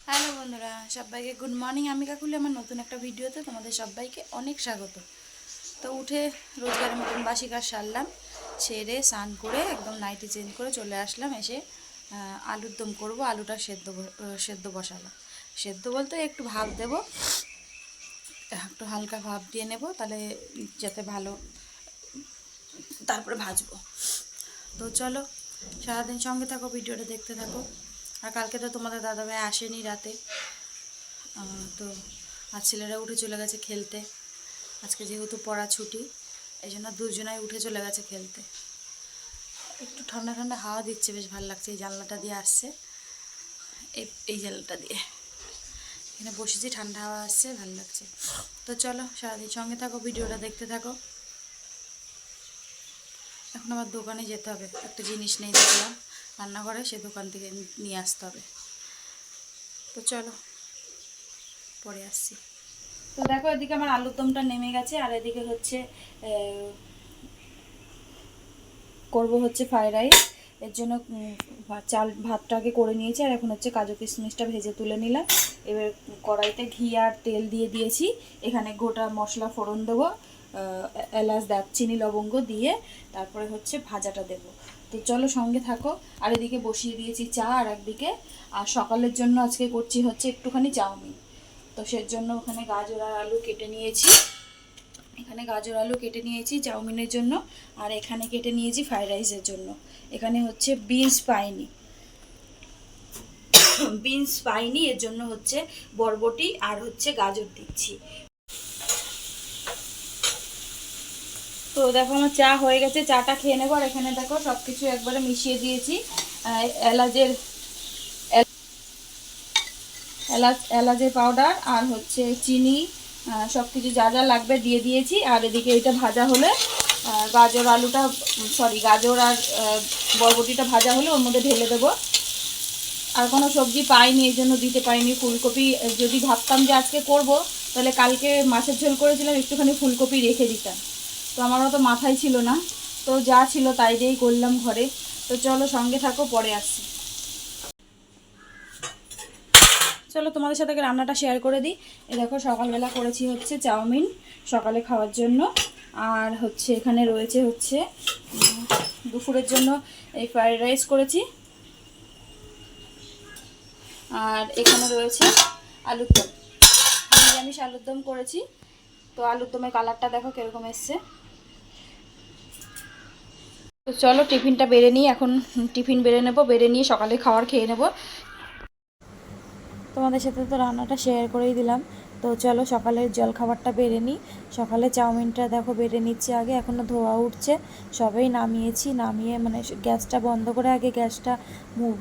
Hello বন্ধুরা, সবাইকে good morning. আমি কাকুলি আমার নতুন একটা ভিডিওতে তোমাদের সবাইকে অনেক স্বাগত। তো উঠে রোজগারের মতন বাসি কাজ সারলাম, সেরে স্নান করে একদম নাইটি চেঞ্জ করে চলে আসলাম। এসে আলুর দম করবো, আলুটা সেদ্ধ বসালাম। সেদ্ধ বলতে একটু ভাপ দেবো, একটু হালকা ভাপ দিয়ে নেব, তাহলে যাতে ভালো তারপরে ভাজবো। তো চলো সারাদিন সঙ্গে থাকো, ভিডিওটা দেখতে থাকো। আর কালকে তো তোমাদের দাদাভাই আসেনি রাতে, তো আর ছেলেরা উঠে চলে গেছে খেলতে। আজকে যেহেতু পড়া ছুটি, এই জন্য দুজনাই উঠে চলে গেছে খেলতে। একটু ঠান্ডা ঠান্ডা হাওয়া দিচ্ছে, বেশ ভালো লাগছে। এই জানলাটা দিয়ে আসছে, এই জানলাটা দিয়ে এখানে বসেছি, ঠান্ডা হাওয়া আসছে, ভালো লাগছে। তো চলো সারাদিন সঙ্গে থাকো, ভিডিওটা দেখতে থাকো। এখন আবার দোকানে যেতে হবে, একটা জিনিস নেই দেখলাম রান্নাঘরে, সে দোকান থেকে নিয়ে আসতে হবে। তো চলো পরে আসছি। তো দেখো এদিকে আমার আলুর দমটা নেমে গেছে, আর এদিকে হচ্ছে করব হচ্ছে ফ্রাইড রাইস। এর জন্য ভাতটাকে করে নিয়েছি, আর এখন হচ্ছে কাজু কিশমিশটা ভেজে তুলে নিলাম। এবার কড়াইতে ঘি আর তেল দিয়ে দিয়েছি। এখানে গোটা মশলা ফোড়ন দেবো, এলাচ, দারচিনি, লবঙ্গ দিয়ে তারপরে হচ্ছে ভাজাটা দেবো। তো চলো সঙ্গে থাকো। আর এদিকে বসিয়ে দিয়েছি চা, আর একদিকে আর সকালের জন্য আজকে করছি হচ্ছে একটুখানি চাউমিন। তো সেজন্য ওখানে গাজর আর আলু কেটে নিয়েছি, এখানে গাজর আলু কেটে নিয়েছি চাউমিনের জন্য, আর এখানে কেটে নিয়েছি ফ্রাইড রাইসের জন্য। এখানে হচ্ছে বিনস পাইনি, এর জন্য হচ্ছে বরবটি আর হচ্ছে গাজর দিচ্ছি। তো দেখো আমার চা হয়ে গেছে, চাটা খেয়ে নেবো। আর এখানে দেখো সব কিছু একবারে মিশিয়ে দিয়েছি। এলাচের এলাচের পাউডার আর হচ্ছে চিনি, সব কিছু যা যা লাগবে দিয়ে দিয়েছি। আর এদিকে এটা ভাজা হলে গাজর আর বরবটিটা ভাজা হলে ওর মধ্যে ঢেলে দেবো। আর কোনো সবজি পাইনি, এই জন্য দিতে পারিনি ফুলকপি। যদি ভাবতাম যে আজকে করব, তাহলে কালকে মাছের ঝোল করেছিলাম, একটুখানি ফুলকপি রেখে দিতাম। তো আমারও তো মাথায় ছিল না, তো যা ছিল তাই দিয়েই করলাম ঘরে। তো চলো সঙ্গে থাকো, পরে আসছি। চলো তোমাদের সাথে রান্নাটা শেয়ার করে দিই। এই দেখো সকালবেলা করেছি হচ্ছে চাউমিন সকালে খাওয়ার জন্য, আর হচ্ছে এখানে রয়েছে হচ্ছে দুপুরের জন্য এই ফ্রাইড রাইস করেছি, আর এখানে রয়েছে আলুর দম, নিরামিষ আলুর দম করেছি। তো আলুর দমের কালারটা দেখো কীরকম এসছে। তো চলো টিফিনটা বেড়ে নিই, এখন টিফিন বেড়ে নেবো, বেড়ে নিয়ে সকালে খাবার খেয়ে নেবো। তোমাদের সাথে তো রান্নাটা শেয়ার করেই দিলাম। তো চলো সকালের জলখাবারটা বেড়ে নিই। সকালে চাউমিনটা দেখো বেড়ে নিচ্ছি আগে, এখনও ধোয়া উঠছে, সবেই নামিয়েছি। নামিয়ে মানে গ্যাসটা বন্ধ করে আগে গ্যাসটা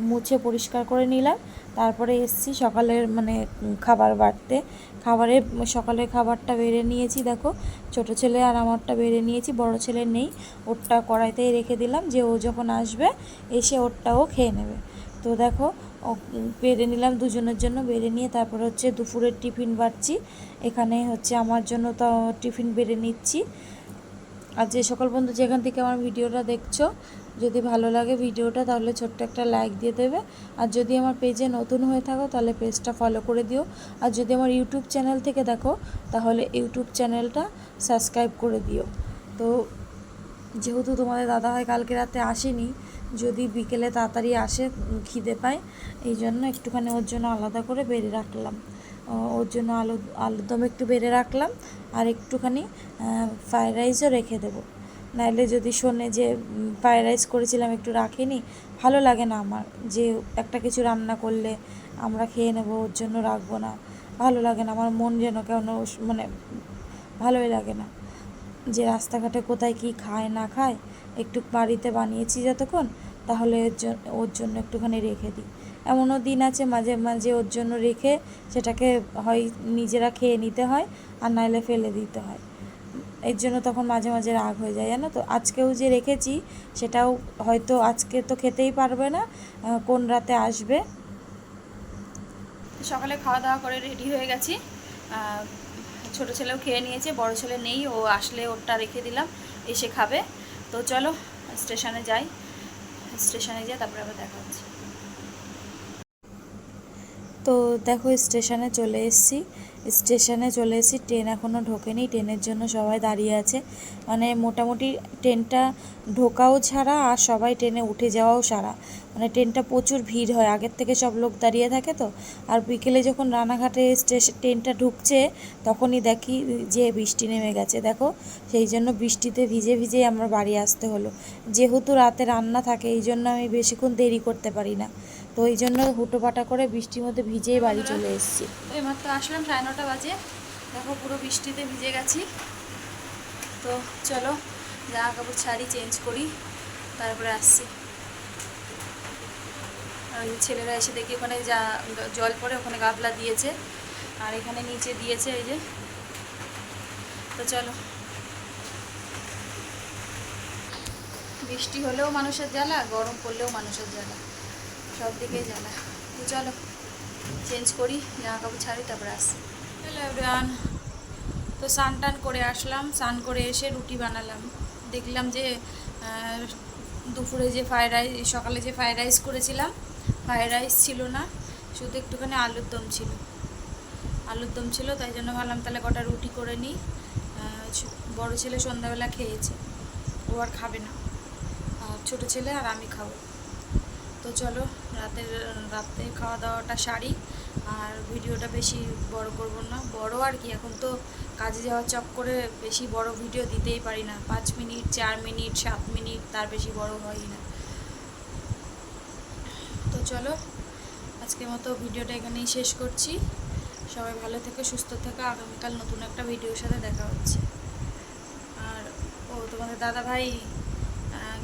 মুছে পরিষ্কার করে নিলাম, তারপরে এসছি সকালের মানে খাবার বাড়তে। সকালের খাবারটা বেড়ে নিয়েছি দেখো, ছোট ছেলে আর আমারটা বেড়ে নিয়েছি, বড় ছেলে নেই, ওরটা কড়াইতেই রেখে দিলাম, যে ও যখন আসবে এসে ওরটাও খেয়ে নেবে। তো দেখো বেড়ে নিলাম দুজনের জন্য, বেড়ে নিয়ে তারপর হচ্ছে দুপুরের টিফিন বাড়ছি। এখানে হচ্ছে আমার জন্য তো টিফিন বেড়ে নিচ্ছি। আর যে সকল বন্ধু যেখান থেকে আমার ভিডিওটা দেখছো, যদি ভালো লাগে ভিডিওটা, তাহলে ছোট্ট একটা লাইক দিয়ে দেবে। আর যদি আমার পেজে নতুন হয়ে থাকো, তাহলে পেজটা ফলো করে দিও। আর যদি আমার ইউটিউব চ্যানেল থেকে দেখো, তাহলে ইউটিউব চ্যানেলটা সাবস্ক্রাইব করে দিও। তো যেহেতু তোমাদের দাদাভাই কালকে রাতে আসেনি, যদি বিকেলে তাড়াতাড়ি আসে খিদে পায়, এই জন্য একটুখানি ওর জন্য আলাদা করে বেড়ে রাখলাম। ওর জন্য আলুর দম একটু বেড়ে রাখলাম, আর একটুখানি ফ্রায়েড রাইসও রেখে দেবো। নাইলে যদি শোনে যে ফ্রায়েড রাইস করেছিলাম একটু রাখিনি, ভালো লাগে না আমার, যে একটা কিছু রান্না করলে আমরা খেয়ে নেবো, ওর জন্য রাখবো না, ভালো লাগে না। আমার মন যেন কেন মানে ভালোই লাগে না, যে রাস্তাঘাটে কোথায় কি খায় না খায়, একটু বাড়িতে বানিয়েছি যতক্ষণ, তাহলে ওর জন্য একটুখানি রেখে দিই। এমনও দিন আছে মাঝে মাঝে ওর জন্য রেখে সেটাকে হয় নিজেরা খেয়ে নিতে হয়, আর নাইলে ফেলে দিতে হয়। এর জন্য তখন মাঝে মাঝে রাগ হয়ে যায়, জানো তো। আজকেও যে রেখেছি সেটাও হয়তো আজকে তো খেতেই পারবে না, কোন রাতে আসবে। সকালে খাওয়া দাওয়া করে রেডি হয়ে গেছি, ছোট ছেলেও খেয়ে নিয়েছে, বড় ছেলে নেই, ও আসলে ওরটা রেখে দিলাম, এসে খাবে। তো চলো স্টেশনে যাই, স্টেশনে যাই তারপরে আবার দেখা হচ্ছে। তো দেখো স্টেশনে চলে এসেছি। ট্রেন এখনও ঢোকেনি, ট্রেনের জন্য সবাই দাঁড়িয়ে আছে। মানে মোটামুটি ট্রেনটা ঢোকাও ছাড়া আর সবাই ট্রেনে উঠে যাওয়াও সারা। মানে ট্রেনটা প্রচুর ভিড় হয়, আগের থেকে সব লোক দাঁড়িয়ে থাকে তো। আর বিকেলে যখন রানাঘাটে ট্রেনটা ঢুকছে তখনই দেখি যে বৃষ্টি নেমে গেছে। দেখো সেই জন্য বৃষ্টিতে ভিজে ভিজেই আমার বাড়ি আসতে হলো। যেহেতু রাতে রান্না থাকে এই জন্য আমি বেশিক্ষণ দেরি করতে পারি না, তো এই জন্য হুটোপাটা করে বৃষ্টির মধ্যে ভিজেই বাড়ি চলে এসেছি। এইমাত্র আসলাম, 9:30 বাজে। দেখো পুরো বৃষ্টিতে ভিজে গেছি। তো চলো জামা কাপড় ছাড়ি, চেঞ্জ করি, তারপরে আসছি। আর ছেলেরা এসে দেখি ওখানে জল পড়ে, ওখানে গাবলা দিয়েছে আর এখানে নিচে দিয়েছে এই যে। তো চলো, বৃষ্টি হলেও মানুষের জ্বালা, গরম পড়লেও মানুষের জ্বালা, সব দিকেই জ্বালা। তো চলো চেঞ্জ করি, জামা কাপড় ছাড়ি, তারপরে আসছি। হ্যালো এভরিওয়ান, তো স্নান টান করে আসলাম। স্নান করে এসে রুটি বানালাম। দেখলাম যে দুপুরে যে সকালে যে ফ্রাইড রাইস করেছিলাম, ফ্রাইড রাইস ছিল না, শুধু একটুখানি আলুর দম ছিল। তাই জন্য ভাবলাম তাহলে কটা রুটি করে নিই। বড় ছেলে সন্ধ্যাবেলা খেয়েছে, ও আর খাবে না, আর ছোটো ছেলে আর আমি খাবো। তো চলো রাতে খাওয়া দাওয়াটা সারি, আর ভিডিওটা বেশি বড় করব না। বড় আর কি, এখন তো কাজে যাওয়ার চক্করে বেশি বড় ভিডিও দিতেই পারি না। 5 মিনিট, 4 মিনিট, 7 মিনিট, তার বেশি বড় হয়ই না। তো চলো আজকের মতো ভিডিওটা এখানেই শেষ করছি। সবাই ভালো থেকো, সুস্থ থেকো। আগামীকাল নতুন একটা ভিডিওর সাথে দেখা হচ্ছে। আর তোমাদের দাদা ভাই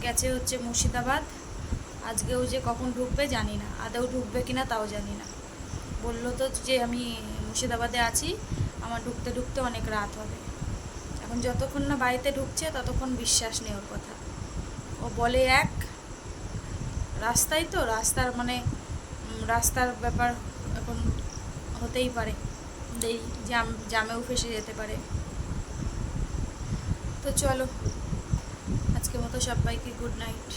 গেছে হচ্ছে মুর্শিদাবাদ। আজকেও যে কখন ঢুকবে জানি না, আদৌ ঢুকবে কিনা তাও জানি না। বললো তো যে আমি মুর্শিদাবাদে আছি, আমার ঢুকতে ঢুকতে অনেক রাত হবে। এখন যতক্ষণ না বাড়িতে ঢুকছে ততক্ষণ বিশ্বাস নেই ওর কথা। ও বলে এক, রাস্তায় তো রাস্তার ব্যাপার এখন হতেই পারে, জামেও ফেসে যেতে পারে। তো চলো আজকের মতো সবাইকে গুড নাইট।